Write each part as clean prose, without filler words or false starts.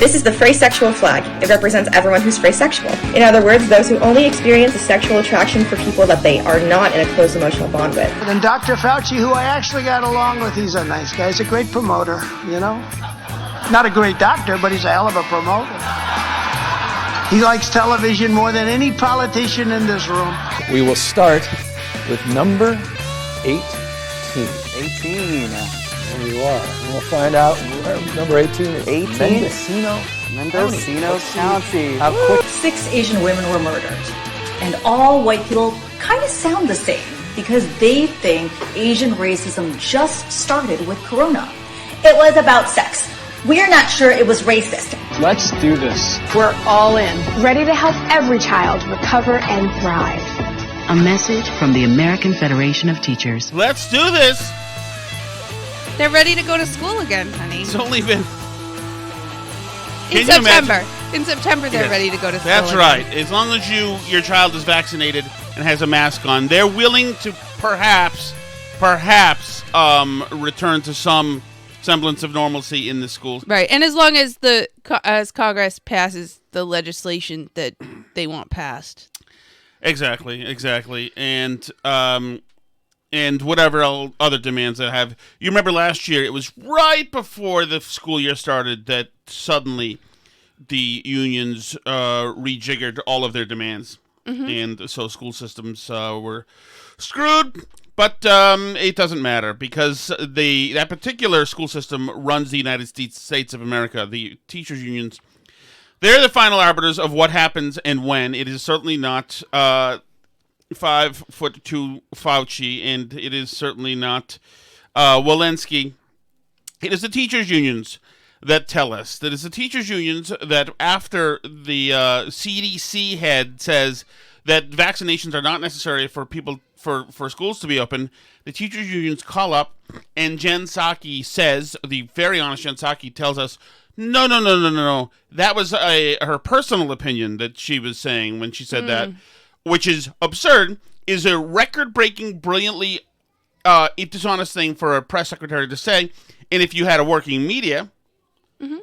This is the phrasexual flag. It represents everyone who's phrasexual. In other words, those who only experience a sexual attraction for people that they are not in a close emotional bond with. And Dr. Fauci, who I actually got along with, he's a nice guy. He's a great promoter, you know? Not a great doctor, but he's a hell of a promoter. He likes television more than any politician in this room. We will start with number 18. 18. There you are. And we'll find out where number 18 is. 18? Mendocino County. How quick? 6 Asian women were murdered. And all white people kind of sound the same because they think Asian racism just started with Corona. It was about sex. We're not sure it was racist. Let's do this. We're all in. Ready to help every child recover and thrive. A message from the American Federation of Teachers. Let's do this. They're ready to go to school again, honey. It's only been... In September. In September, they're ready to go to school. That's right. As long as your child is vaccinated and has a mask on, they're willing to perhaps return to some semblance of normalcy in the schools. Right, and as long as as Congress passes the legislation that they want passed. Exactly, and whatever other demands they have. You remember last year, it was right before the school year started that suddenly the unions rejiggered all of their demands, and so school systems were screwed. But it doesn't matter because that particular school system runs the United States of America. The teachers' unions, they're the final arbiters of what happens and when. It is certainly not 5'2" Fauci, and it is certainly not Walensky. It is the teachers' unions that tell us. That is the teachers' unions that after the CDC head says that vaccinations are not necessary for people for schools to be open, the teachers' unions call up, and Jen Psaki says, the very honest Jen Psaki tells us, no. That was her personal opinion that she was saying when she said that, which is absurd, is a record-breaking, brilliantly dishonest thing for a press secretary to say, and if you had a working media,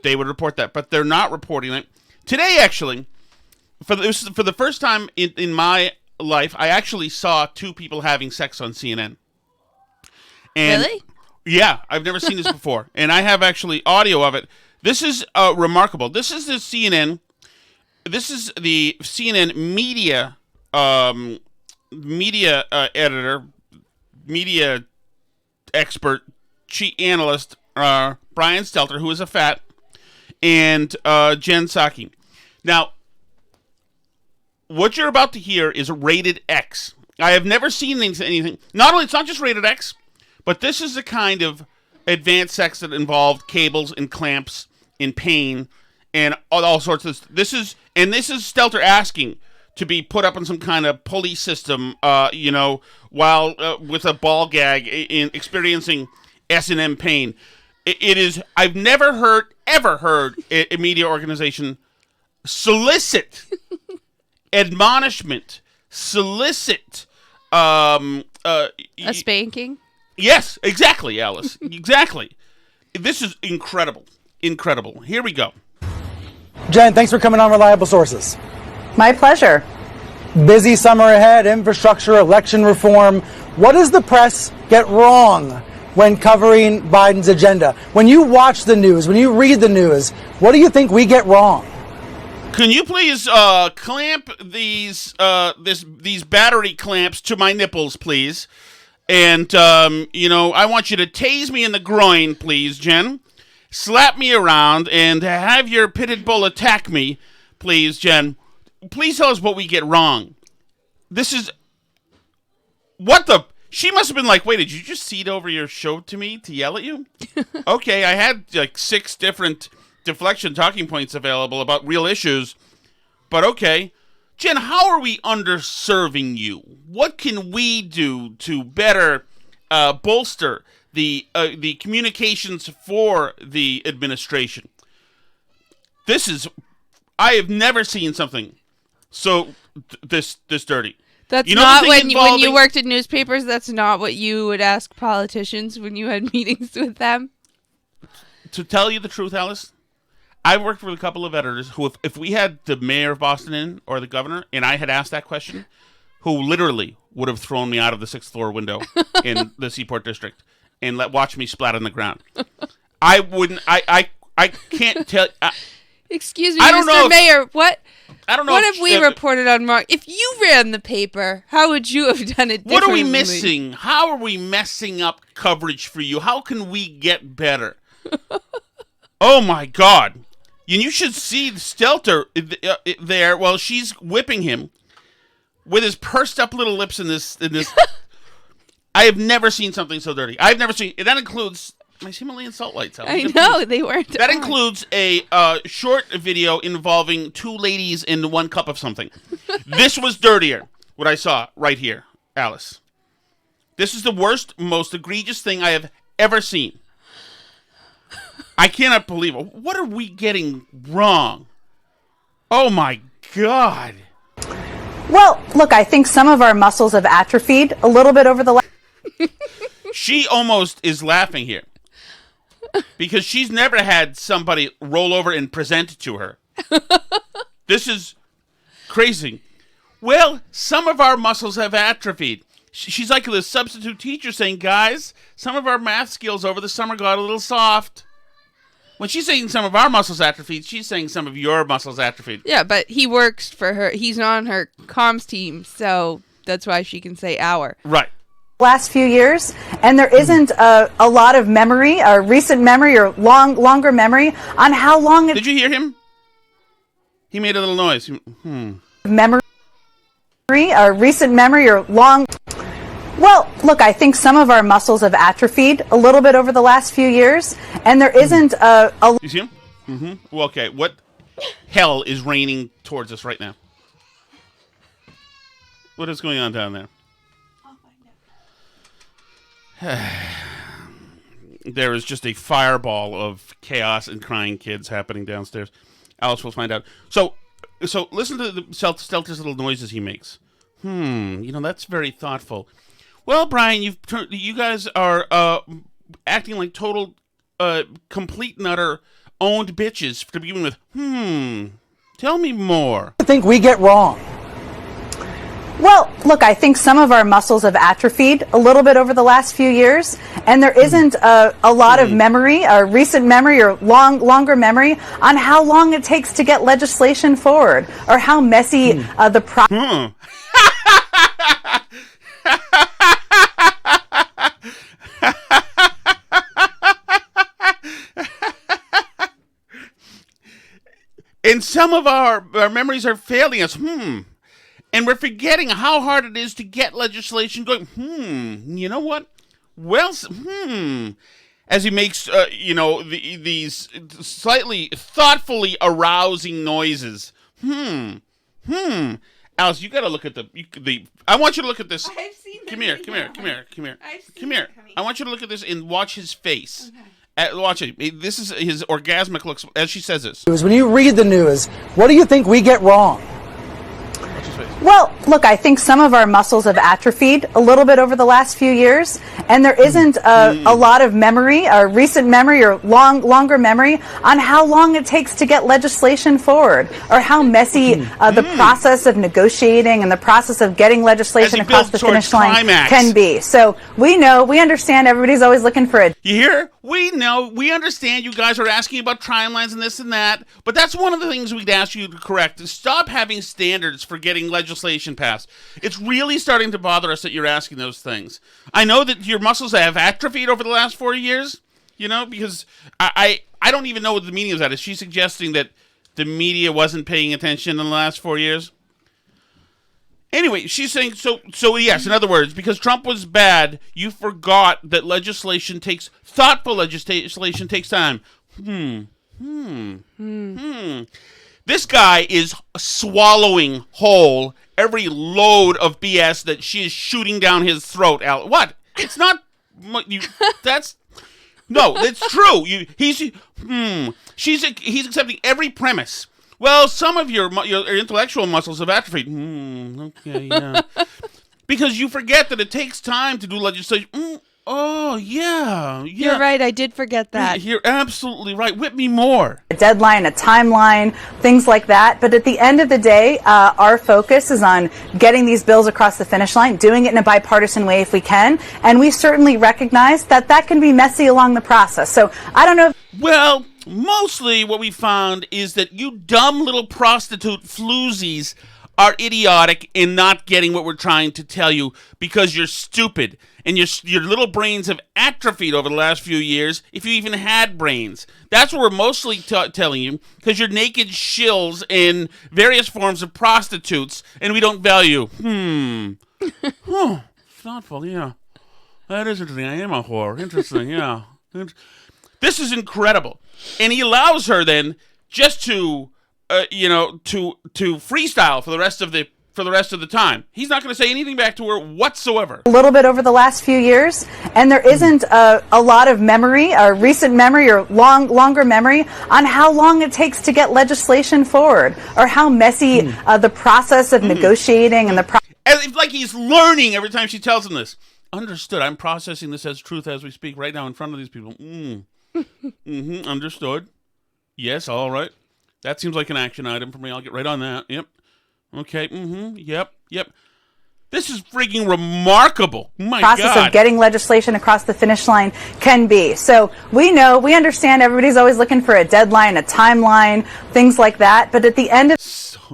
they would report that, but they're not reporting it. Today, actually, for the first time in my life, I actually saw 2 people having sex on CNN. And really? Yeah, I've never seen this before, and I have actually audio of it. This is remarkable. This is the CNN. This is the CNN media editor, media expert, chief analyst, Brian Stelter, who is a fat, and Jen Psaki. Now, what you're about to hear is rated X. I have never seen anything. Not only, it's not just rated X, but this is the kind of advanced sex that involved cables and clamps and pain and all sorts of. This is Stelter asking to be put up on some kind of pulley system, while with a ball gag in experiencing S&M pain. It is. I've never ever heard a media organization solicit. Admonishment, solicit, a spanking? Yes, exactly, Alice. Exactly. This is incredible. Here we go. Jen, thanks for coming on Reliable Sources. My pleasure. Busy summer ahead, infrastructure, election reform. What does the press get wrong when covering Biden's agenda? When you watch the news, when you read the news, what do you think we get wrong? Can you please clamp these battery clamps to my nipples, please? And, I want you to tase me in the groin, please, Jen. Slap me around and have your pitted bull attack me, please, Jen. Please tell us what we get wrong. This is... What the... She must have been like, wait, did you just cede over your show to me to yell at you? Okay, I had 6 different... deflection talking points available about real issues, but okay. Jen, how are we underserving you? What can we do to better bolster the communications for the administration? I have never seen something so this dirty. That's not when you worked in newspapers. That's not what you would ask politicians when you had meetings with them. To tell you the truth, Alice, I worked with a couple of editors who, if we had the mayor of Boston in or the governor, and I had asked that question, who literally would have thrown me out of the 6th floor window in the Seaport District and watch me splat on the ground. I wouldn't. I can't tell. Excuse me, I don't know Mr. Mayor. What? I don't know. What if we reported on Mark? If you ran the paper, how would you have done it differently? What are we missing? How are we messing up coverage for you? How can we get better? Oh my God! And you should see Stelter there while she's whipping him with his pursed up little lips in this. I have never seen something so dirty. I've never seen. That includes my Himalayan salt lights. I know they weren't. That includes a short video involving 2 ladies in 1 cup of something. This was dirtier. What I saw right here, Alice. This is the worst, most egregious thing I have ever seen. I cannot believe it. What are we getting wrong? Oh my God. Well, look, I think some of our muscles have atrophied a little bit over the last. She almost is laughing here because she's never had somebody roll over and present to her. This is crazy. Well, some of our muscles have atrophied. She's like the substitute teacher saying, guys, some of our math skills over the summer got a little soft. When she's saying some of our muscles atrophied, she's saying some of your muscles atrophied. Yeah, but he works for her. He's on her comms team, so that's why she can say our. Right. Last few years, and there isn't a lot of memory, or recent memory, or longer memory on how long. Did you hear him? He made a little noise. Memory, or recent memory, or long. Well, look, I think some of our muscles have atrophied a little bit over the last few years, and there isn't a. You see him? Mm-hmm. Well, okay. What hell is raining towards us right now? What is going on down there? There is just a fireball of chaos and crying kids happening downstairs. Alice will find out. So listen to the Stelter's little noises he makes. That's very thoughtful. Well, Brian, you guys are acting like total, complete and utter owned bitches to begin with. Tell me more. I think we get wrong. Well, look, I think some of our muscles have atrophied a little bit over the last few years, and there isn't a lot of memory, or recent memory, or longer memory on how long it takes to get legislation forward, or how messy the process. And some of our memories are failing us. And we're forgetting how hard it is to get legislation going. You know what? Well, as he makes, these slightly thoughtfully arousing noises. Alice, you got to look at the. I want you to look at this. I've seen Come here. I've seen Come here. I want you to look at this and watch his face. Okay. Watch it. This is his orgasmic looks as she says this. When you read the news, what do you think we get wrong? Well, look, I think some of our muscles have atrophied a little bit over the last few years, and there isn't a lot of memory, or recent memory, or longer memory on how long it takes to get legislation forward, or how messy the process of negotiating and the process of getting legislation across the finish line can be. So we understand everybody's always looking for it. You hear? We know, we understand you guys are asking about timelines and this and that, but that's one of the things we'd ask you to correct. Stop having standards for getting legislation passed. It's really starting to bother us that you're asking those things. I know that your muscles have atrophied over the last 4 years, because I don't even know what the meaning of that is. She's suggesting that the media wasn't paying attention in the last 4 years. Anyway, she's saying, so yes, in other words, because Trump was bad, you forgot that thoughtful legislation takes time. This guy is swallowing whole every load of BS that she is shooting down his throat. What? It's not, that's true. He's accepting every premise. Well, some of your intellectual muscles have atrophied. Okay, yeah. Because you forget that it takes time to do legislation. Oh, yeah. You're right. I did forget that. You're absolutely right. Whip me more. A deadline, a timeline, things like that. But at the end of the day, our focus is on getting these bills across the finish line, doing it in a bipartisan way if we can. And we certainly recognize that that can be messy along the process. So I don't know. Well, mostly what we found is that you dumb little prostitute floozies are idiotic in not getting what we're trying to tell you because you're stupid. And your little brains have atrophied over the last few years, if you even had brains. That's what we're mostly telling you, because you're naked shills in various forms of prostitutes, and we don't value. Thoughtful, yeah. That is interesting. I am a whore. Interesting, yeah. This is incredible. And he allows her then just to, to freestyle for the rest of the time. He's not going to say anything back to her whatsoever. A little bit over the last few years, and there isn't a lot of memory, or recent memory, or longer memory on how long it takes to get legislation forward, or how messy the process of negotiating and the It's like he's learning every time she tells him this. Understood. I'm processing this as truth as we speak right now in front of these people. Understood. Yes, all right. That seems like an action item for me. I'll get right on that. Yep. Okay. Yep. This is freaking remarkable. My process God. of getting legislation across the finish line can be. So we understand everybody's always looking for a deadline, a timeline, things like that. But at the end of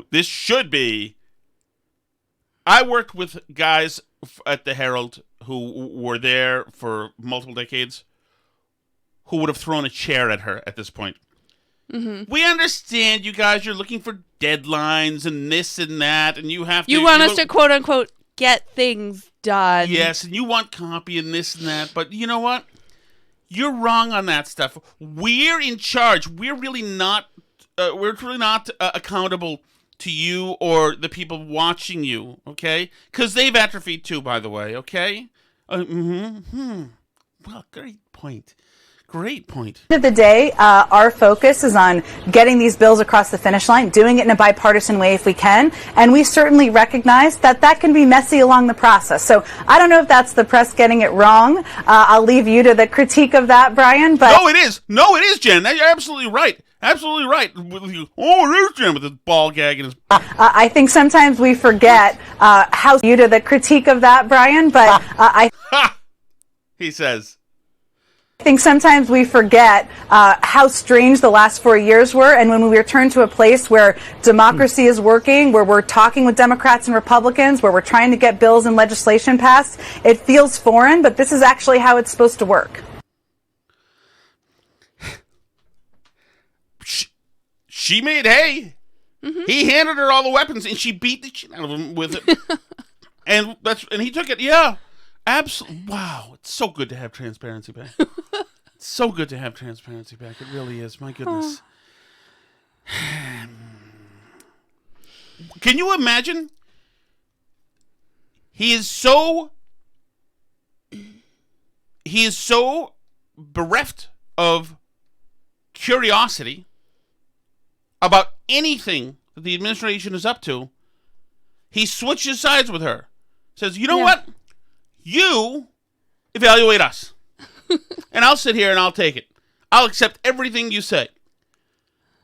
this should be. I worked with guys at the Herald who were there for multiple decades who would have thrown a chair at her at this point. Mm-hmm. We understand you guys, you're looking for deadlines and this and that, and you have to... You want us to, quote-unquote, get things done. Yes, and you want copy and this and that, but you know what? You're wrong on that stuff. We're in charge. We're really not accountable to you or the people watching you, okay? Because they've atrophied too, by the way, okay? Well, great point. Great point. At the end of the day, our focus is on getting these bills across the finish line, doing it in a bipartisan way if we can, and we certainly recognize that that can be messy along the process. So I don't know if that's the press getting it wrong. I'll leave you to the critique of that, Brian. But No, it is, Jen. You're absolutely right. Absolutely right. Oh, it is Jen with his ball gag and his... I think sometimes we forget how you to the critique of that, Brian. But he says... I think sometimes we forget how strange the last 4 years were, and when we return to a place where democracy is working, where we're talking with Democrats and Republicans, where we're trying to get bills and legislation passed, it feels foreign, but this is actually how it's supposed to work. She made hay. Mm-hmm. He handed her all the weapons, and she beat the shit out of him with it. and he took it. Yeah. Absolutely. Wow. It's so good to have transparency back. It's so good to have transparency back. It really is. My goodness. Can you imagine? He is so bereft of curiosity about anything that the administration is up to. He switches sides with her. Says, you know what? You evaluate us. And I'll sit here and I'll take it. I'll accept everything you say.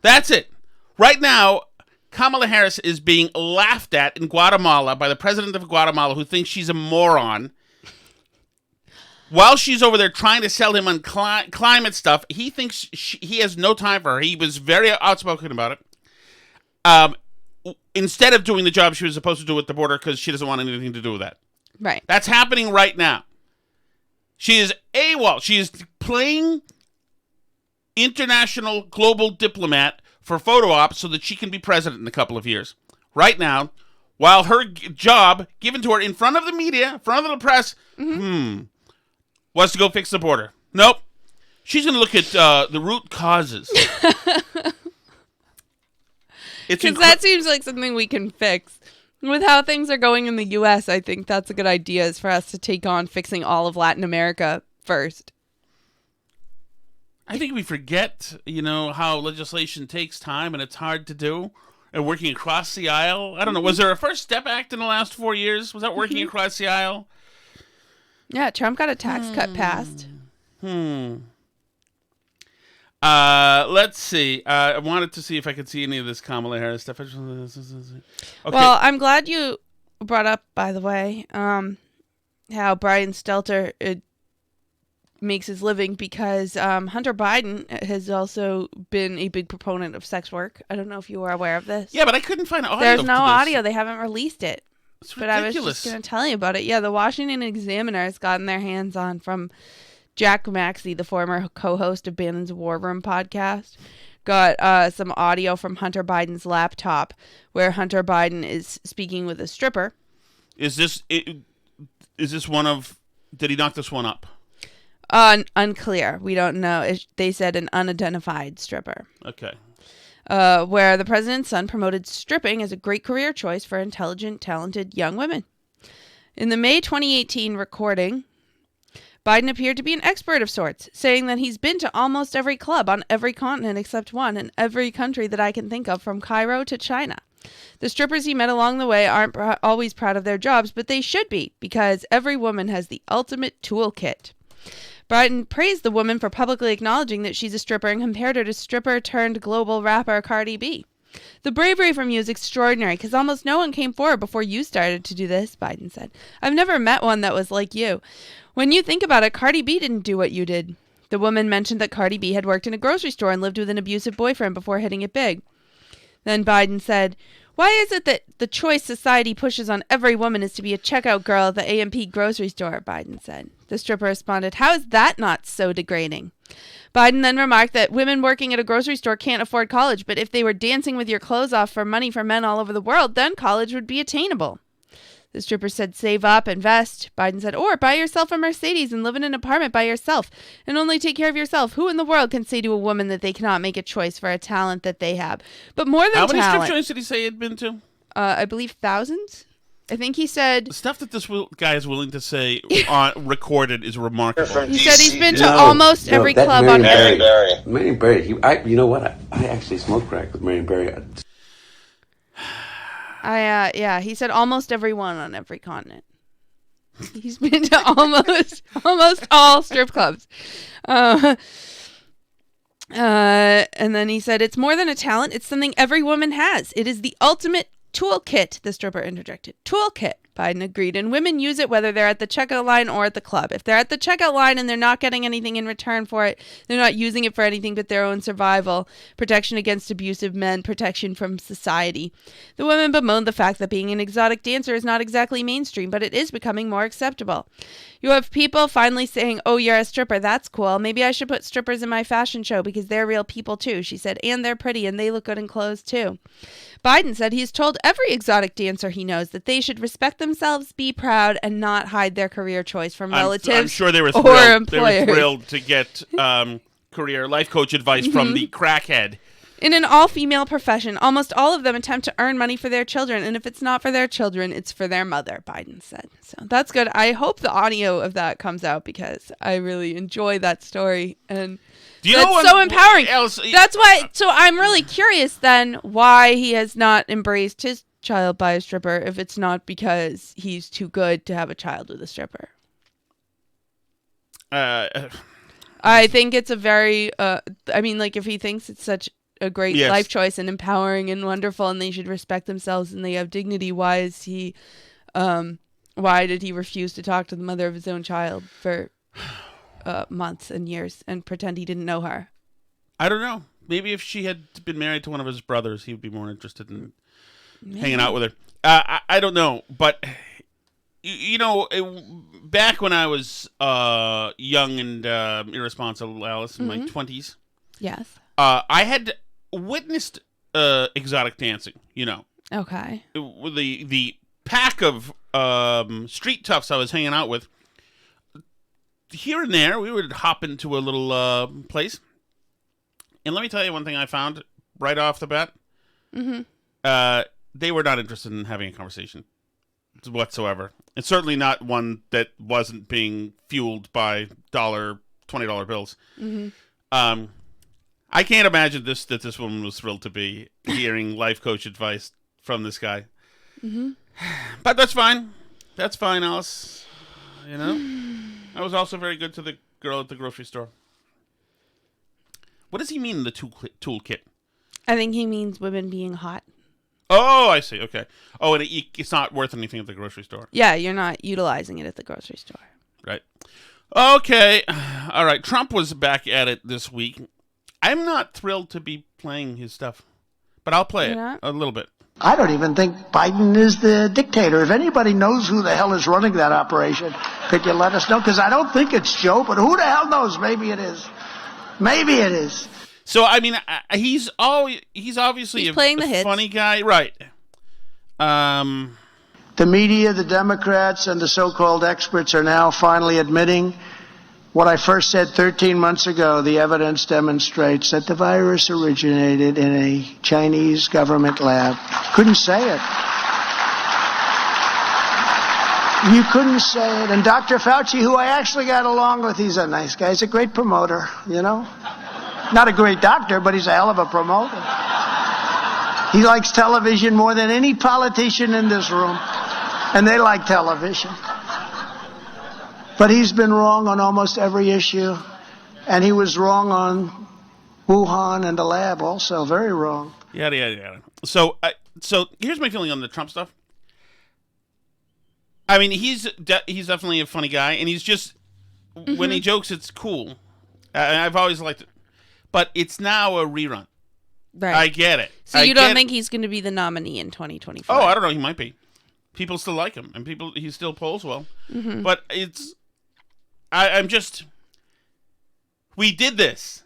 That's it. Right now, Kamala Harris is being laughed at in Guatemala by the president of Guatemala, who thinks she's a moron. While she's over there trying to sell him on climate stuff, he thinks he has no time for her. He was very outspoken about it. Instead of doing the job she was supposed to do at the border because she doesn't want anything to do with that. Right. That's happening right now. She is AWOL. She is playing international global diplomat for photo ops so that she can be president in a couple of years. Right now, while her job given to her in front of the media, in front of the press, was to go fix the border. Nope. She's going to look at the root causes. Because that seems like something we can fix. With how things are going in the U.S., I think that's a good idea is for us to take on fixing all of Latin America first. I think we forget, how legislation takes time and it's hard to do. And working across the aisle. I don't know. Was there a First Step Act in the last 4 years? Was that working across the aisle? Yeah, Trump got a tax cut passed. Let's see. I wanted to see if I could see any of this Kamala Harris stuff. Okay. Well, I'm glad you brought up, by the way, how Brian Stelter makes his living, because Hunter Biden has also been a big proponent of sex work. I don't know if you were aware of this. Yeah, but I couldn't find audio. There's no audio. They haven't released it. It's but I was ridiculous. just going to tell you about it. Yeah, the Washington Examiner has gotten their hands on from Jack Maxey, the former co-host of Bannon's War Room podcast, got some audio from Hunter Biden's laptop where Hunter Biden is speaking with a stripper. Is this one of... Did he knock this one up? Unclear. We don't know. They said an unidentified stripper. Okay. Where the president's son promoted stripping as a great career choice for intelligent, talented young women. In the May 2018 recording, Biden appeared to be an expert of sorts, saying that he's been to almost every club on every continent except one in every country that I can think of, from Cairo to China. The strippers he met along the way aren't always proud of their jobs, but they should be, because every woman has the ultimate toolkit. Biden praised the woman for publicly acknowledging that she's a stripper and compared her to stripper-turned-global rapper Cardi B. The bravery from you is extraordinary, because almost no one came forward before you started to do this, Biden said. I've never met one that was like you. When you think about it, Cardi B didn't do what you did. The woman mentioned that Cardi B had worked in a grocery store and lived with an abusive boyfriend before hitting it big. Then Biden said, why is it that the choice society pushes on every woman is to be a checkout girl at the A&P grocery store, Biden said. The stripper responded, how is that not so degrading? Biden then remarked that women working at a grocery store can't afford college, but if they were dancing with your clothes off for money for men all over the world, then college would be attainable. The stripper said, save up, invest. Biden said, or buy yourself a Mercedes and live in an apartment by yourself and only take care of yourself. Who in the world can say to a woman that they cannot make a choice for a talent that they have? But more than talent. How many strip joints did he say he'd been to? I believe thousands. I think he said... The stuff that this guy is willing to say recorded is remarkable. He said he's been to almost every club on Earth. Marion Barry. You know what? I actually smoked crack with Marion Barry. Yeah, he said almost every one on every continent. He's been to almost all strip clubs. And then he said, it's more than a talent. It's something every woman has. It is the ultimate toolkit, the stripper interjected. Toolkit, Biden agreed. And women use it whether they're at the checkout line or at the club. If they're at the checkout line and they're not getting anything in return for it, they're not using it for anything but their own survival, protection against abusive men, protection from society. The women bemoaned the fact that being an exotic dancer is not exactly mainstream, but it is becoming more acceptable. You have people finally saying, oh, you're a stripper. That's cool. Maybe I should put strippers in my fashion show because they're real people too, she said. And they're pretty and they look good in clothes too. Biden said he's told every exotic dancer he knows that they should respect themselves, be proud, and not hide their career choice from relatives I'm sure they were or thrilled. employers. They were thrilled to get career life coach advice from the crackhead. In an all-female profession, almost all of them attempt to earn money for their children, and if it's not for their children, it's for their mother, Biden said. So that's good. I hope the audio of that comes out because I really enjoy that story, and that's so empowering. That's why. So I'm really curious then why he has not embraced his child by a stripper if it's not because he's too good to have a child with a stripper. I think it's a very, if he thinks it's such a great life choice and empowering and wonderful and they should respect themselves and they have dignity, why did he refuse to talk to the mother of his own child for months and years and pretend he didn't know her? I don't know. Maybe if she had been married to one of his brothers, he would be more interested in hanging out with her. I don't know, but back when I was young and irresponsible, Alice, in my 20s, yes, I had witnessed exotic dancing. Okay. The pack of street toughs I was hanging out with. Here and there, we would hop into a little place, and let me tell you one thing I found right off the bat. Mm-hmm. They were not interested in having a conversation whatsoever. It's certainly not one that wasn't being fueled by $20 bills. Mm-hmm. I can't imagine that this woman was thrilled to be hearing life coach advice from this guy. Mm-hmm. But that's fine. That's fine, Alice. You know? I was also very good to the girl at the grocery store. What does he mean in the toolkit? I think he means women being hot. Oh, I see. Okay. Oh, and it's not worth anything at the grocery store. Yeah, you're not utilizing it at the grocery store. Right. Okay. All right. Trump was back at it this week. I'm not thrilled to be playing his stuff, but I'll play it a little bit. I don't even think Biden is the dictator. If anybody knows who the hell is running that operation, could you let us know? Because I don't think it's Joe, but who the hell knows? Maybe it is. Maybe it is. So, I mean, he's obviously playing the hits. Funny guy. Right. The media, the Democrats, and the so-called experts are now finally admitting what I first said 13 months ago. The evidence demonstrates that the virus originated in a Chinese government lab. Couldn't say it. You couldn't say it. And Dr. Fauci, who I actually got along with, he's a nice guy. He's a great promoter, you know. Not a great doctor, but he's a hell of a promoter. He likes television more than any politician in this room. And they like television. But he's been wrong on almost every issue. And he was wrong on Wuhan and the lab also. Very wrong. Yada, yada, yada. So here's my feeling on the Trump stuff. I mean, he's definitely a funny guy. And he's just, when he jokes, it's cool. I've always liked it. But it's now a rerun. Right. I get it. So you don't think he's going to be the nominee in 2024? Oh, I don't know. He might be. People still like him. And he still polls well. But it's... I'm just... We did this.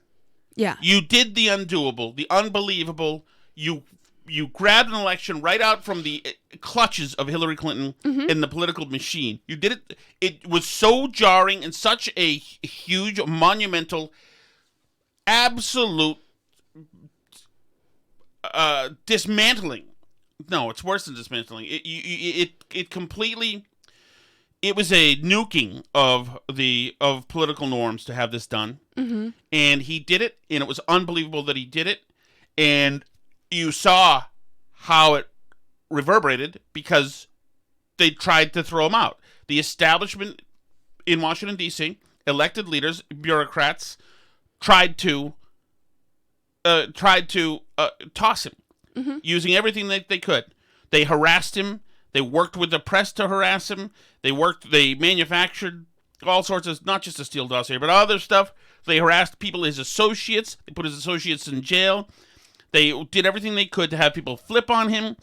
Yeah. You did the undoable, the unbelievable. You grabbed an election right out from the clutches of Hillary Clinton in the political machine. You did it. It was so jarring and such a huge, monumental, absolute dismantling. No, it's worse than dismantling. It completely... It was a nuking of political norms to have this done, and he did it, and it was unbelievable that he did it, and you saw how it reverberated because they tried to throw him out. The establishment in Washington D.C., elected leaders, bureaucrats, tried to toss him using everything that they could. They harassed him. They worked with the press to harass him. They manufactured all sorts of, not just a Steele dossier, but other stuff. They harassed people, his associates. They put his associates in jail. They did everything they could to have people flip on him.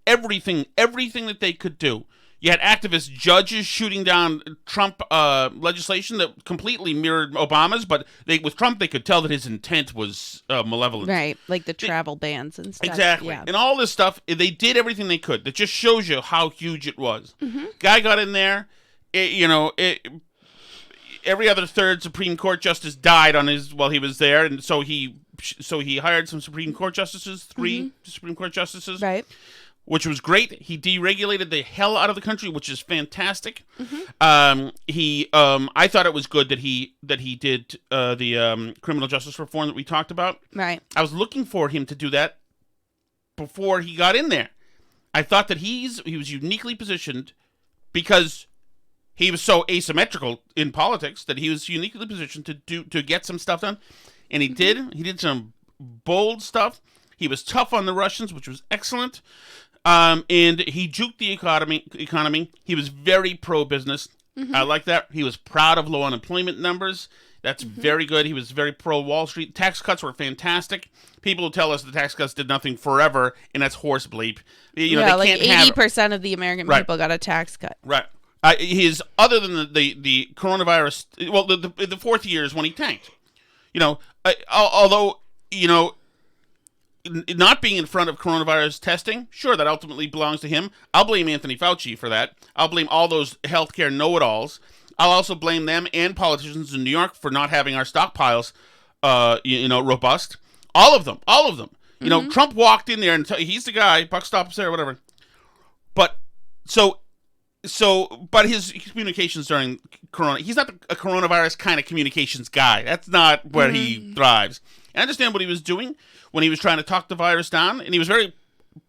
Everything that they could do. You had activist judges shooting down Trump legislation that completely mirrored Obama's, but with Trump, they could tell that his intent was malevolent. Right, like the travel bans and stuff. Exactly. Yeah. And all this stuff, they did everything they could. That just shows you how huge it was. Guy got in there, every other third Supreme Court justice died while he was there, and so he hired some Supreme Court justices, 3 Supreme Court justices. Right. Which was great. He deregulated the hell out of the country, which is fantastic. I thought it was good that he did the criminal justice reform that we talked about. Right. I was looking for him to do that before he got in there. I thought that he was uniquely positioned because he was so asymmetrical in politics that he was uniquely positioned to get some stuff done, and he did. He did some bold stuff. He was tough on the Russians, which was excellent. And he juked the economy. He was very pro-business. I like that. He was proud of low unemployment numbers. That's very good. He was very pro-Wall Street. Tax cuts were fantastic. People who tell us the tax cuts did nothing forever, and that's horse bleep. They like can't 80% of the American people got a tax cut. Right. Other than the coronavirus, well, the fourth year is when he tanked. Although, not being in front of coronavirus testing, sure, that ultimately belongs to him. I'll blame Anthony Fauci for that. I'll blame all those healthcare know-it-alls. I'll also blame them and politicians in New York for not having our stockpiles, robust. All of them. Trump walked in there and he's the guy, buck stops there, whatever. But but his communications during Corona, he's not a coronavirus kind of communications guy. That's not where he thrives. I understand what he was doing when he was trying to talk the virus down, and he was very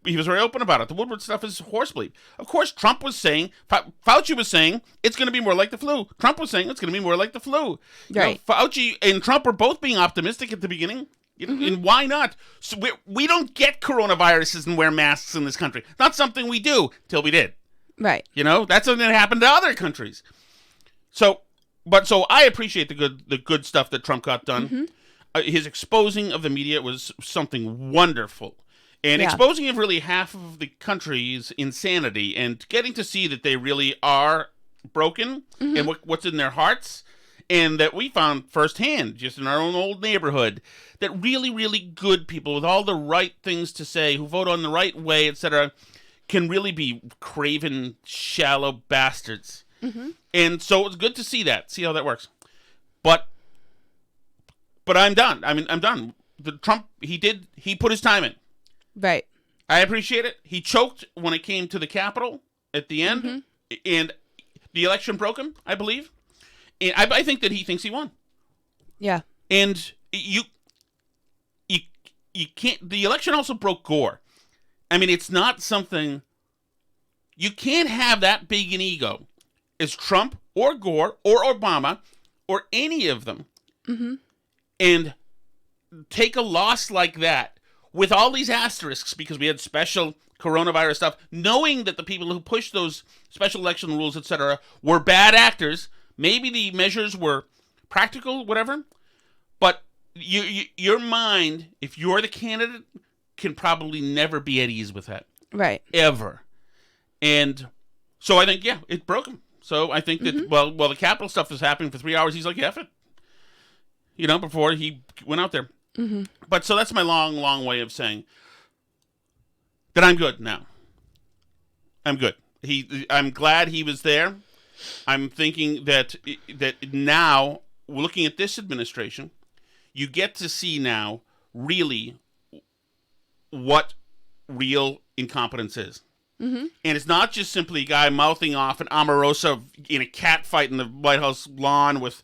he was very open about it. The Woodward stuff is horse bleep. Of course, Trump was saying, Fauci was saying, it's going to be more like the flu. Trump was saying it's going to be more like the flu. Right. Fauci and Trump were both being optimistic at the beginning. And why not? So we don't get coronaviruses and wear masks in this country. Not something we do till we did. Right. That's something that happened to other countries. So I appreciate the good stuff that Trump got done. His exposing of the media was something wonderful. And exposing of really half of the country's insanity and getting to see that they really are broken and what's in their hearts. And that we found firsthand, just in our own old neighborhood, that really, really good people with all the right things to say, who vote on the right way, etc., can really be craven, shallow bastards. And so it's good to see how that works. But I'm done. I'm done. The Trump, he put his time in. Right. I appreciate it. He choked when it came to the Capitol at the end, and the election broke him, I believe. And I think that he thinks he won. Yeah. And you can't. The election also broke Gore. I mean, it's not something. You can't have that big an ego as Trump or Gore or Obama or any of them, and take a loss like that with all these asterisks because we had special coronavirus stuff, knowing that the people who pushed those special election rules, etc., were bad actors. Maybe the measures were practical, whatever, but your mind, if you're the candidate, can probably never be at ease with that. Right. Ever. And so I think, it broke him. So I think that, while the Capitol stuff was happening for 3 hours, he's like, F it. Before he went out there. But so that's my long, long way of saying that I'm good now. I'm good. I'm glad he was there. I'm thinking that now, looking at this administration, you get to see now really what real incompetence is. And it's not just simply a guy mouthing off an Omarosa in a cat fight in the White House lawn with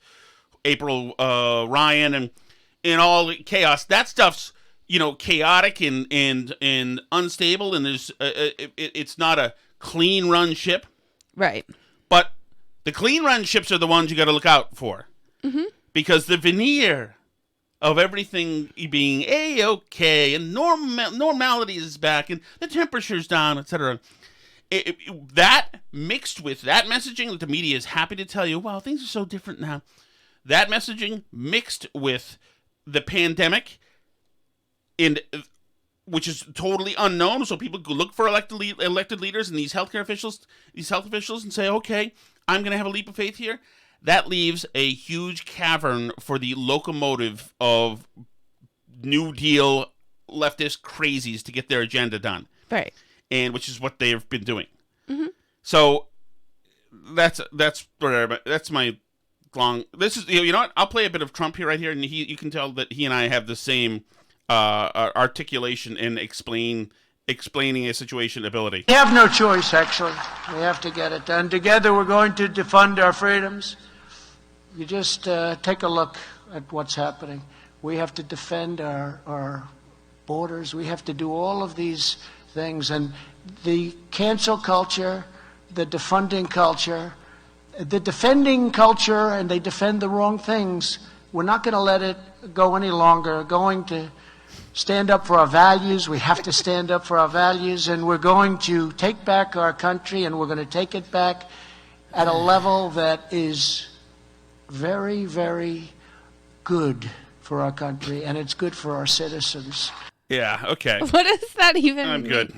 April Ryan and all the chaos. That stuff's chaotic and unstable, and there's it's not a clean run ship. Right. But the clean run ships are the ones you got to look out for, because the veneer of everything being A-okay and normality is back and the temperature's down, etc. That mixed with that messaging that the media is happy to tell you, wow, things are so different now. That messaging mixed with the pandemic, which is totally unknown, so people go look for elected leaders and these health officials, and say, okay, I'm going to have a leap of faith here. That leaves a huge cavern for the locomotive of New Deal leftist crazies to get their agenda done. Right. And which is what they've been doing. So that's my long. This is what? I'll play a bit of Trump here, right here, and you can tell that he and I have the same articulation and explaining a situation ability. We have no choice, actually. We have to get it done. Together we're going to defend our freedoms. You just take a look at what's happening. We have to defend our borders. We have to do all of these things. And the cancel culture, the defunding culture, the defending culture, and they defend the wrong things, we're not going to let it go any longer. We're going to stand up for our values. We have to stand up for our values, and we're going to take back our country, and we're going to take it back at a level that is very, very good for our country, and it's good for our citizens. Yeah, okay. What does that even I'm mean? good.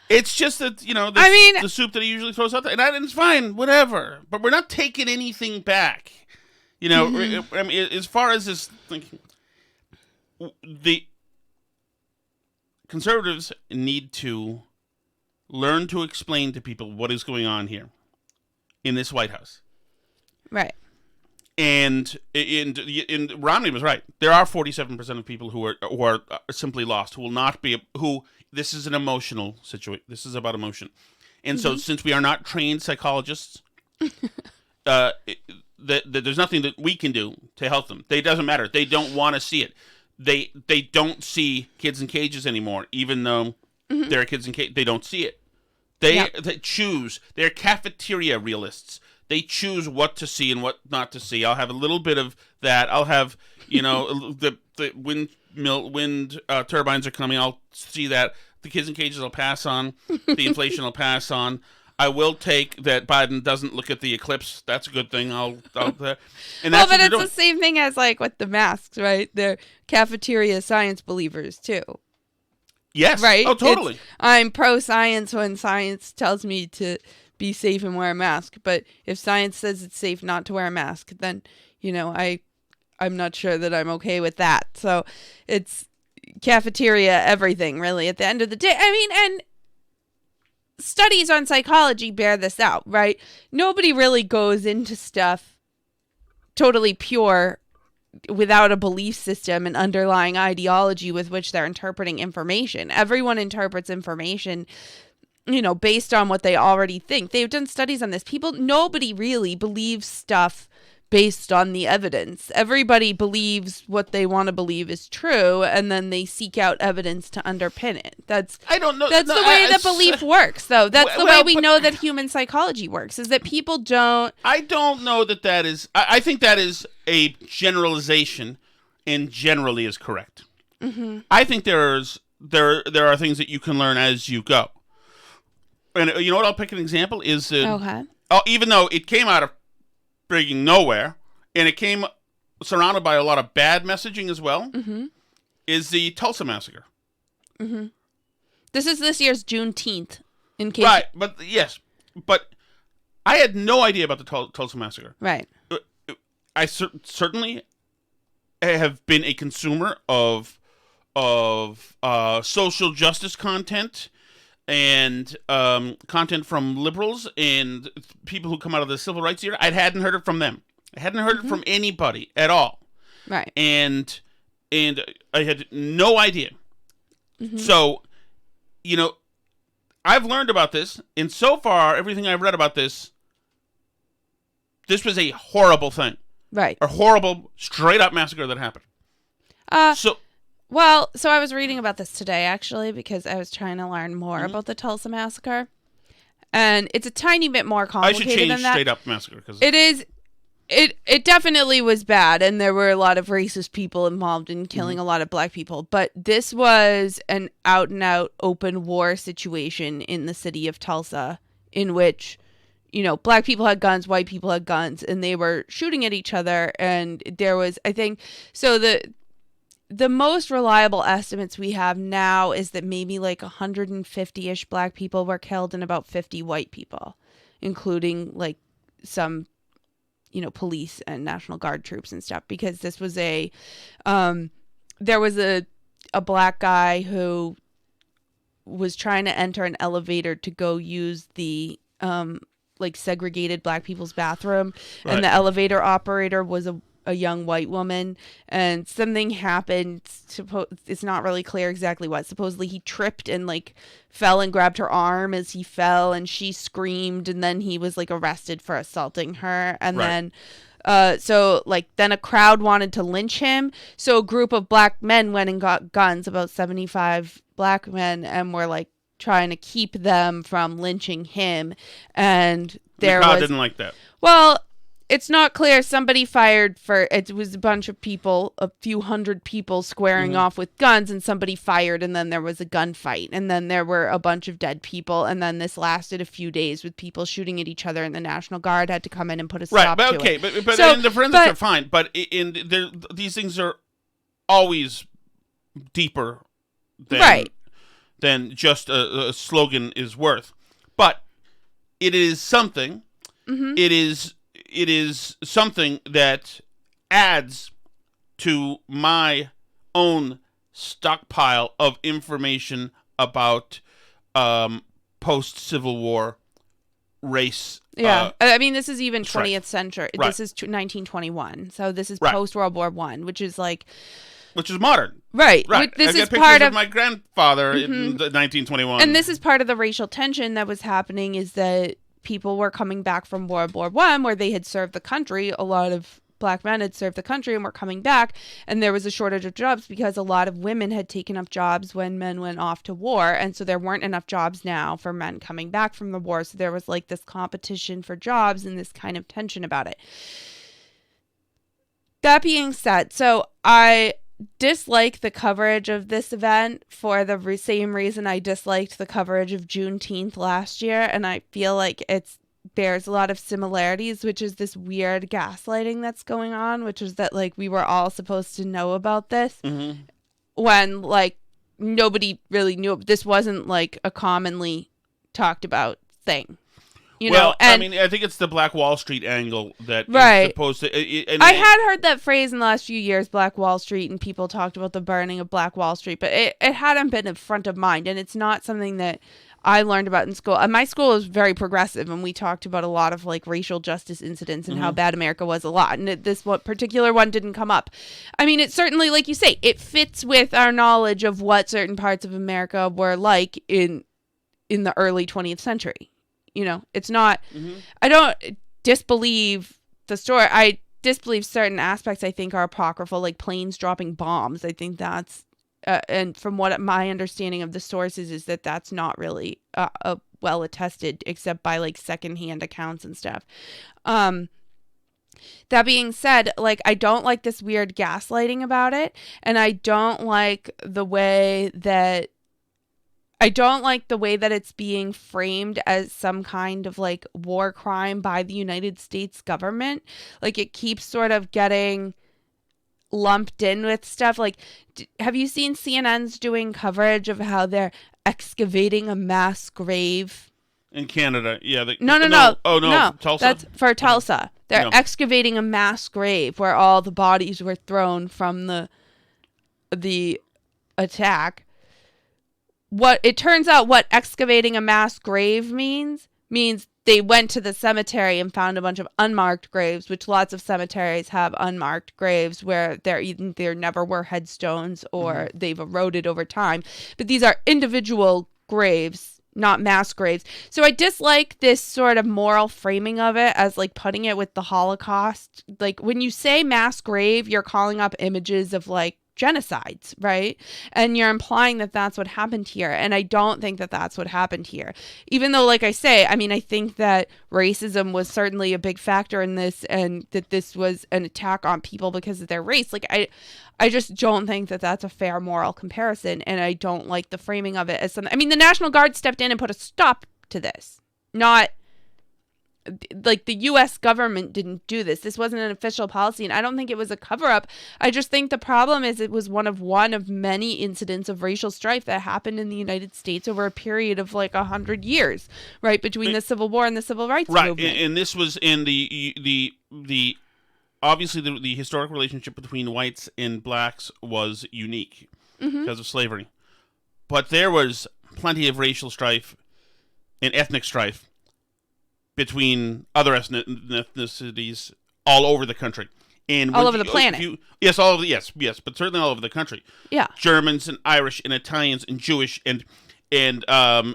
It's just that, the soup that he usually throws out there, and it's fine, whatever. But we're not taking anything back. I mean, as far as this thinking, the conservatives need to learn to explain to people what is going on here in this White House. Right. And Romney was right. There are 47% of people who are simply lost, who will not be, this is an emotional situation. This is about emotion. And so since we are not trained psychologists, there's nothing that we can do to help them. It doesn't matter. They don't want to see it. They don't see kids in cages anymore, even though There are kids in they don't see it. They choose. They're cafeteria realists. They choose what to see and what not to see. I'll have a little bit of that. I'll have, the wind turbines are coming. I'll see that. The kids in cages will pass on. The inflation will pass on. I will take that Biden doesn't look at the eclipse. That's a good thing. And that's but it's the same thing as like with the masks, right? They're cafeteria science believers too. Yes. Right? Oh, totally. I'm pro-science when science tells me to be safe and wear a mask. But if science says it's safe not to wear a mask, then, I'm not sure that I'm okay with that. So it's cafeteria everything, really, at the end of the day. I mean, and studies on psychology bear this out, right? Nobody really goes into stuff totally pure without a belief system and underlying ideology with which they're interpreting information. Everyone interprets information, based on what they already think. They've done studies on this. Nobody really believes stuff based on the evidence. Everybody believes what they want to believe is true, and then they seek out evidence to underpin it. I don't know. That's the way that belief works, though. That's the way we know that human psychology works, is that people don't... I don't know that is... I think that is a generalization, and generally is correct. Mm-hmm. I think there are things that you can learn as you go. And you know what? I'll pick an example. Even though it came out of frigging nowhere, and it came surrounded by a lot of bad messaging as well, is the Tulsa massacre. Mm-hmm. This is this year's Juneteenth. Right, but I had no idea about the Tulsa massacre. Right. I certainly have been a consumer of social justice content and content from liberals and people who come out of the civil rights era. I hadn't heard it from them. I hadn't heard it from anybody at all. Right. And I had no idea. Mm-hmm. So, I've learned about this, and so far, everything I've read about this was a horrible thing. Right. A horrible, straight-up massacre that happened. So I was reading about this today, actually, because I was trying to learn more about the Tulsa massacre. And it's a tiny bit more complicated than that. I should change straight-up massacre. Cause it is. It definitely was bad, and there were a lot of racist people involved in killing a lot of black people. But this was an out-and-out open war situation in the city of Tulsa, in which, black people had guns, white people had guns, and they were shooting at each other. And there was, I think, so the most reliable estimates we have now is that maybe like 150-ish black people were killed and about 50 white people, including like some, police and National Guard troops and stuff, because this was there was a black guy who was trying to enter an elevator to go use the segregated black people's bathroom, right. And the elevator operator was a young white woman, and something happened. It's not really clear exactly what. Supposedly he tripped and fell and grabbed her arm as he fell, and she screamed, and then he was arrested for assaulting her. And right. then a crowd wanted to lynch him, so a group of black men went and got guns, about 75 black men, and were trying to keep them from lynching him. And the crowd didn't like that. Well, it's not clear. Somebody fired it was a bunch of people, a few hundred people squaring off with guns, and somebody fired, and then there was a gunfight, and then there were a bunch of dead people, and then this lasted a few days with people shooting at each other, and the National Guard had to come in and put a stop to it. But the forensics are fine, but these things are always deeper than just a slogan is worth. But it is something. Mm-hmm. It is something that adds to my own stockpile of information about post-Civil War race. Yeah, I mean, this is even 20th right. century. Right. This is 1921, so this is right. post-World War I, which is modern. Right. Right. This I is got part of of my grandfather in 1921. And this is part of the racial tension that was happening, is that people were coming back from World War I, where they had served the country. A lot of black men had served the country and were coming back, and there was a shortage of jobs because a lot of women had taken up jobs when men went off to war, and so there weren't enough jobs now for men coming back from the war. So there was like this competition for jobs and this kind of tension about it. That being said, so I dislike the coverage of this event for the same reason I disliked the coverage of Juneteenth last year, and I feel like it bears a lot of similarities, which is this weird gaslighting that's going on, which is that like we were all supposed to know about this when like nobody really knew. This wasn't like a commonly talked about thing. You know, and I mean, I think it's the Black Wall Street angle that right. is supposed to. I had heard that phrase in the last few years, Black Wall Street, and people talked about the burning of Black Wall Street, but it hadn't been in front of mind, and it's not something that I learned about in school. My school is very progressive, and we talked about a lot of like racial justice incidents and how bad America was a lot, and this particular one didn't come up. I mean, it certainly, like you say, it fits with our knowledge of what certain parts of America were like in the early 20th century. You know, it's not, I don't disbelieve the story. I disbelieve certain aspects I think are apocryphal, like planes dropping bombs. I think that's, and from what my understanding of the sources is that that's not really well attested except by like secondhand accounts and stuff. That being said, like, I don't like this weird gaslighting about it. And I don't like the way that it's being framed as some kind of like war crime by the United States government. Like it keeps sort of getting lumped in with stuff. Like, have you seen CNN's doing coverage of how they're excavating a mass grave? In Canada, yeah. No. Oh, no. Tulsa? That's for Tulsa. They're excavating a mass grave where all the bodies were thrown from the attack. What it turns out what excavating a mass grave means they went to the cemetery and found a bunch of unmarked graves, which lots of cemeteries have unmarked graves where there never were headstones or they've eroded over time. But these are individual graves, not mass graves. So I dislike this sort of moral framing of it as like putting it with the Holocaust. Like when you say mass grave, you're calling up images of like genocides, right? And you're implying that that's what happened here. And I don't think that that's what happened here. Even though, like I say, I mean, I think that racism was certainly a big factor in this and that this was an attack on people because of their race. Like, I just don't think that that's a fair moral comparison. And I don't like the framing of it as something. I mean, the National Guard stepped in and put a stop to this. Not like the U.S. government didn't do this. This wasn't an official policy, and I don't think it was a cover-up. I just think the problem is it was one of many incidents of racial strife that happened in the United States over a period of like 100 years, right, between the Civil War and the Civil Rights movement. Right, and this was in the obviously the historic relationship between whites and blacks was unique because of slavery, but there was plenty of racial strife and ethnic strife between other ethnicities all over the country. And all over the planet. Yes, but certainly all over the country. Yeah. Germans and Irish and Italians and Jewish and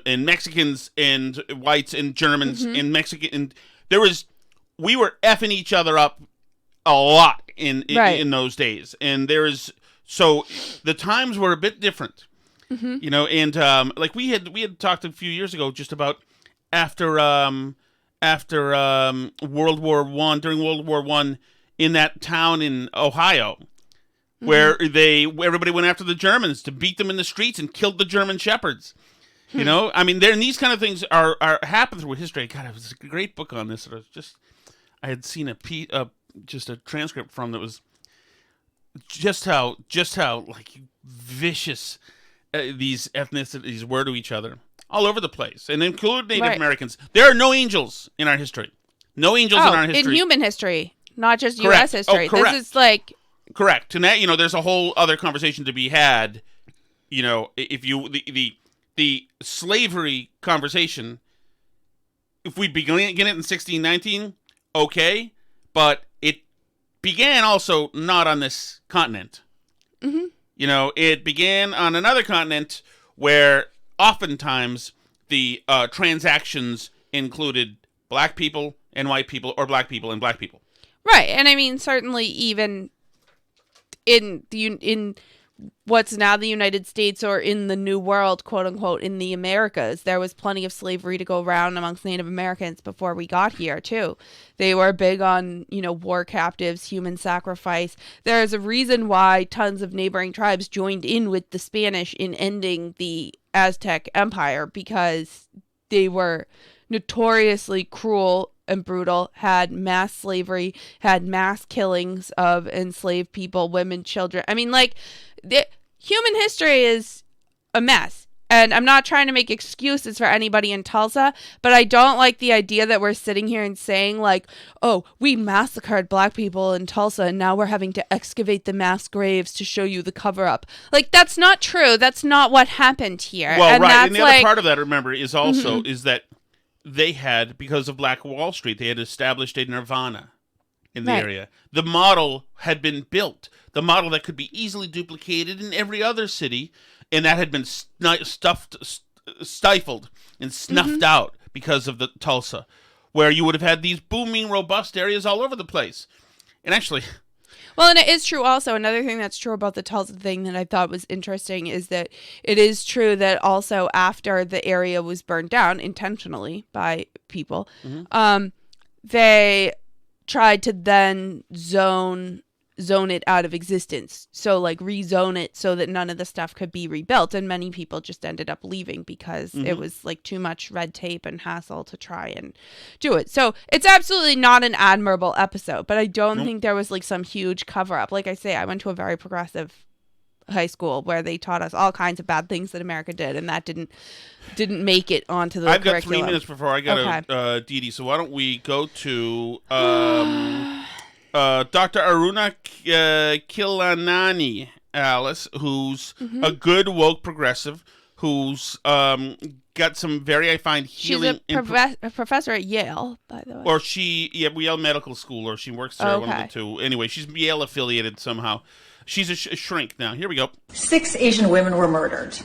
Mexicans and whites and Germans and Mexican, and we were effing each other up a lot in those days. And so the times were a bit different. You know, and like we had talked a few years ago just about after World War I, during World War I, in that town in Ohio, where everybody went after the Germans to beat them in the streets and killed the German shepherds. You know, I mean, these kind of things are happen through history. God, it was a great book on this. I had seen a transcript from that was just how like vicious these ethnicities were to each other. All over the place, and include Native Americans. There are no angels in our history. No angels in our history. In human history, not just U.S. history. Correct. This is like... Correct. And that, you know, there's a whole other conversation to be had, you know, if you... The slavery conversation, if we begin it in 1619, okay, but it began also not on this continent. You know, it began on another continent where... Oftentimes, the transactions included black people and white people, or black people and black people. Right. And I mean, certainly even in what's now the United States, or in the New World, quote unquote, in the Americas, there was plenty of slavery to go around amongst Native Americans before we got here too. They were big on, war captives, human sacrifice. There's a reason why tons of neighboring tribes joined in with the Spanish in ending the Aztec Empire, because they were notoriously cruel and brutal, had mass slavery, had mass killings of enslaved people, women, children. I mean, the human history is a mess. And I'm not trying to make excuses for anybody in Tulsa, but I don't like the idea that we're sitting here and saying, oh, we massacred black people in Tulsa and now we're having to excavate the mass graves to show you the cover-up. That's not true. That's not what happened here. Well, and right. And the other part of that, remember, is also is that they had, because of Black Wall Street, they had established a nirvana in the area. The model had been built. The model that could be easily duplicated in every other city, and that had been stifled and snuffed out because of the Tulsa, where you would have had these booming, robust areas all over the place. And actually... Well, and it is true also, another thing that's true about the Tulsa thing that I thought was interesting is that it is true that also after the area was burned down intentionally by people, they tried to then zone it out of existence. So rezone it so that none of the stuff could be rebuilt. And many people just ended up leaving because it was too much red tape and hassle to try and do it. So it's absolutely not an admirable episode, but I don't think there was some huge cover up. Like I say, I went to a very progressive high school where they taught us all kinds of bad things that America did, and that didn't make it onto the curriculum. I've got 3 minutes before I got to Dee Dee, so why don't we go to Dr. Aruna Kilanani, Alice, who's a good woke progressive, who's got some very, I find, healing... She's a professor at Yale, by the way. Or Yale Medical School, or she works there, one of the two. Anyway, she's Yale affiliated somehow. She's a shrink now. Here we go. 6 Asian women were murdered.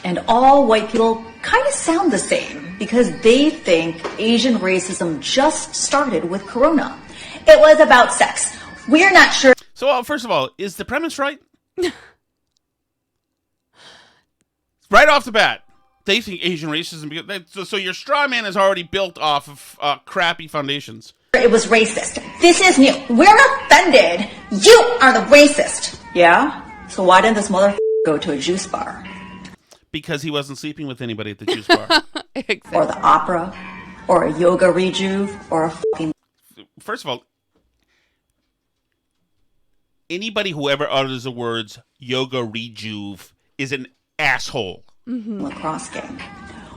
And all white people kind of sound the same because they think Asian racism just started with Corona. It was about sex. We're not sure. So, first of all, is the premise right? Right off the bat, they think Asian racism... So your straw man is already built off of crappy foundations. It was racist. This is new. We're offended. You are the racist. Yeah? So why didn't this mother go to a juice bar? Because he wasn't sleeping with anybody at the juice bar. Exactly. Or the opera. Or a yoga rejuve. Or a fucking... First of all, anybody who ever utters the words yoga rejuve is an asshole. Lacrosse game.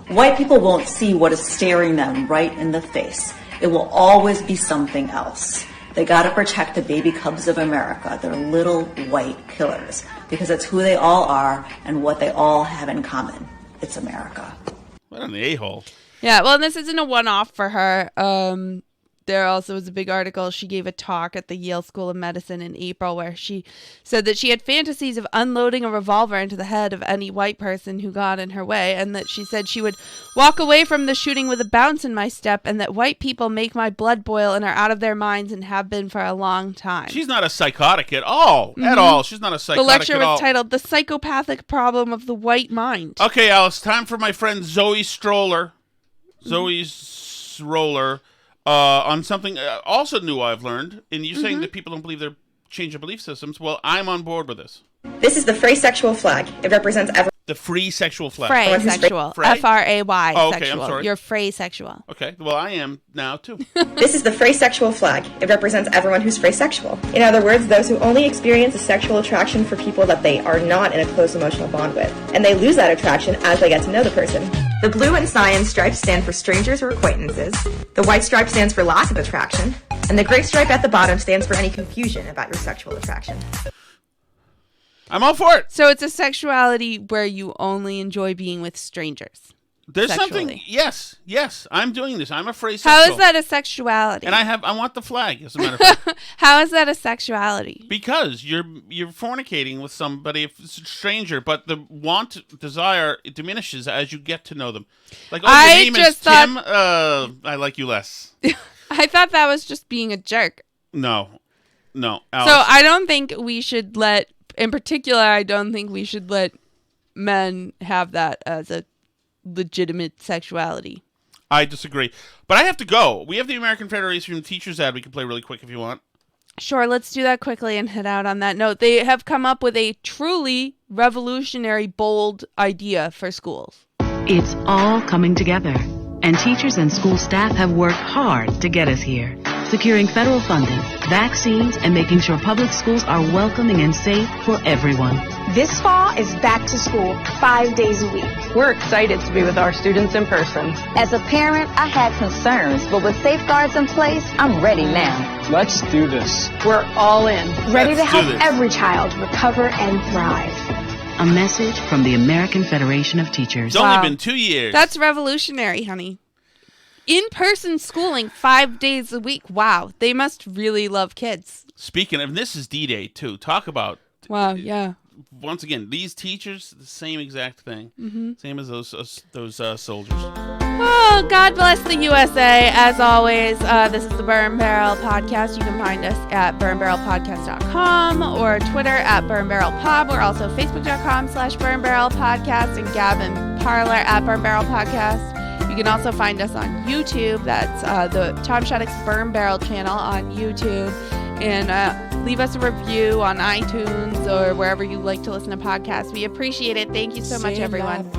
White people won't see what is staring them right in the face. It will always be something else. They gotta protect the baby cubs of America. They're little white killers. Because it's who they all are and what they all have in common. It's America. What an a-hole. Yeah, well, this isn't a one-off for her. There also was a big article. She gave a talk at the Yale School of Medicine in April where she said that she had fantasies of unloading a revolver into the head of any white person who got in her way, and that she said she would walk away from the shooting with a bounce in my step, and that white people make my blood boil and are out of their minds and have been for a long time. She's not a psychotic at all. At all. She's not a psychotic at all. The lecture was titled The Psychopathic Problem of the White Mind. Okay, Alice, time for my friend Zoe Stroller. Zoe Stroller. On something also new I've learned, and you're saying that people don't believe their change of belief systems. Well, I'm on board with this. This is the free sexual flag. It represents everyone. The free sexual flag. Fray sexual. F-R-A-Y oh, okay, sexual. I'm sorry. You're fray sexual. Okay, well, I am now, too. This is the free sexual flag. It represents everyone who's free sexual. In other words, those who only experience a sexual attraction for people that they are not in a close emotional bond with. And they lose that attraction as they get to know the person. The blue and cyan stripes stand for strangers or acquaintances. The white stripe stands for loss of attraction. And the gray stripe at the bottom stands for any confusion about your sexual attraction. I'm all for it. So it's a sexuality where you only enjoy being with strangers. There's sexually. something. Yes. I'm doing this. I'm a free sexual. How is that a sexuality? And I want the flag, as a matter of fact. How is that a sexuality? Because you're fornicating with somebody, if it's a stranger, but the desire, it diminishes as you get to know them. Like, oh, your name is Tim. I like you less. I thought that was just being a jerk. No. So Alice. I don't think we should let, in particular, I don't think we should let men have that as a legitimate sexuality. I disagree. But I have to go. We have the American Federation of Teachers ad we can play really quick if you want. Sure, let's do that quickly and head out on that note. They have come up with a truly revolutionary, bold idea for schools. It's all coming together, and teachers and school staff have worked hard to get us here, securing federal funding, vaccines, and making sure public schools are welcoming and safe for everyone. This fall is back to school 5 days a week. We're excited to be with our students in person. As a parent, I had concerns, but with safeguards in place, I'm ready now. Let's do this. We're all in. Ready to help every child recover and thrive. A message from the American Federation of Teachers. It's only been 2 years. That's revolutionary, honey. In-person schooling 5 days a week. Wow, they must really love kids. Speaking of, this is D-Day, too. Talk about... Wow, yeah. Once again, these teachers, the same exact thing. Mm-hmm. Same as those soldiers. Oh, God bless the USA. As always, this is the Burn Barrel Podcast. You can find us at burnbarrelpodcast.com or Twitter at burnbarrelpod. We're also facebook.com/burnbarrelpodcast and Gab and Parler at Burn Barrel Podcast. You can also find us on YouTube. That's the Tom Shattuck's Burn Barrel channel on YouTube. And leave us a review on iTunes or wherever you like to listen to podcasts. We appreciate it. Thank you so much, everyone.